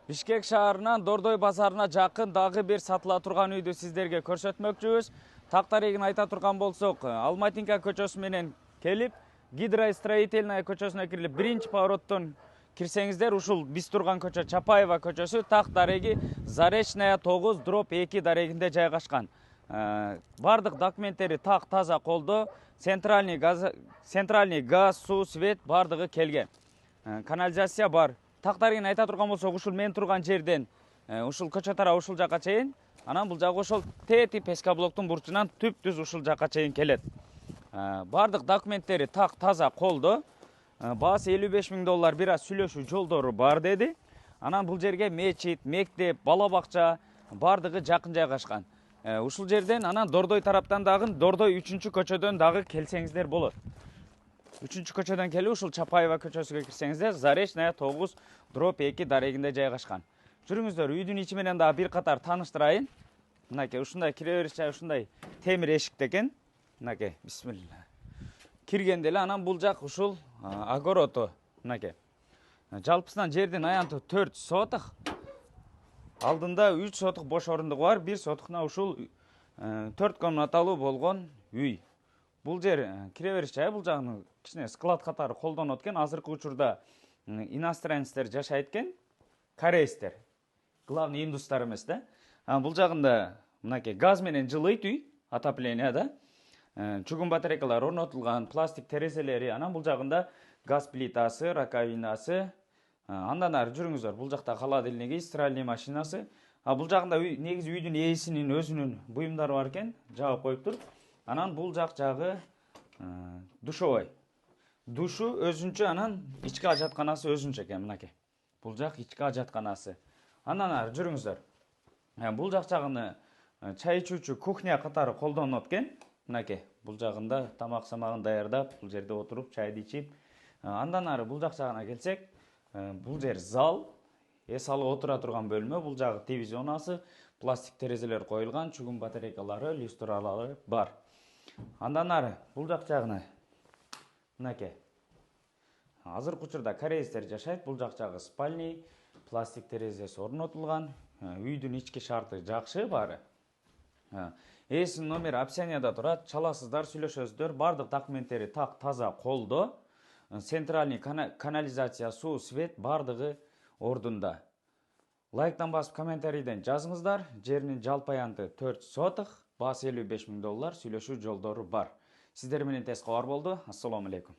Бишкек шаарынан Дордой базарына жақын дағы бир сатыла турган үйдү сиздерге көрсөтмөкчүбүз. Тактарегин айта турган болсок, Алматинка көчөсү менен келип, Гидростроительная көчөсүнө кирип, биринчи повороттон кирсеңиздер, ушул биз турган көчө Чапаева көчөсү, так дареги Заречная 9/2 дарегинде жайгашкан. Бардык документтери так таза колдо, центральный газ, суу, свет бардыгы келген. Канализация бар. Тактарегин айта турган болсок, ушул мен турган жерден ушул көчө тарап ушул жака чейин, анан бул жагы ошол Т-тип пескаблоктун бурчунан түп-түз ушул жака чейин келет. Бардык документтери так таза колдо. Баасы $55.000 бир аз сүйлөшүү жолдору бар деди. Анан бул жерге мечит, мектеп, бала бакча бардыгы жакын жайгашкан. Ушул жерден анан Дордой тараптан дагы Дордой 3-көчөдөн дагы келсеңиздер болот. 3-көчөдөн келип ушул Чапаева көчөсүгө кирсеңиздер, Заречная 9/2 дарегинде жайгашкан. Жүрүңүздөр, үйдүн ичи менен дагы бир катар тааныштырайын. Мынакей ушундай кире бериш жай ушундай темир эшикте экен. Мынакей, бисмилла. Киргенде эле анан бул жак ушул огородо. Мынакей. Жалпысынан жердин аянты 4 соток. Алдында 3 соток бош орундугу бар, 1 сотокна ушул 4 комнаталуу болгон үй. Бул жер кире бериш жай, бул жагын кичине склад катары колдонот экен. Азыркы учурда иностранецтер жашайт экен, корейстер. Главный индустар эмес да. Бул жагында мынакей газ менен жылыйт үй, отопление да. Чугун батарейкалар орнотулган, пластик терезелери, анан бул жагында газ плитасы, раковинасы. Андан ары жүрүңүздөр, бул жакта холодильниги, стиральный машинасы. Бул жагында негизи үйдүн ээсинин өзүнүн буюмдары бар экен, жабып коюптур. Анан бул жагы душовой. Душу өзүнчө, анан ички ажатканасы өзүнчө экен, мынакей. Бул жак ички ажатканасы. Андан ары жүрүңүздөр. Бул жагыны чай ичүүчү кухня катары колдонот экен. Мынакей, бул жагында тамак самагын даярдап, бул жерде отуруп, чайды ичип. Андан ары бул жагына келсек, бул жер зал, эс алып отура турган бөлмө, бул жагы телевизионасы, пластик терезелер коюлган, чугун батарейкалары, люстралары бар. Андан ары бул жагына мынакей. Азыркы учурда корейстер жашайт, бул жагы спальный, пластик терезеси орнотулган, үйдүн ички шарты жакшы бары. Эсин номер описанияда турат, чаласыздар, сүйлөшөсүздөр, бардык документтери так таза колдо. Центральный канализация, суу, свет бардыгы ордунда. Лайктан басып комментарийден жазыңыздар. Жеринин жалпы аянты 4 соток, баасы $55.000, сүйлөшүү жолдору бар. Сиздер менен тез кабар болду. Ассаламу алейкум.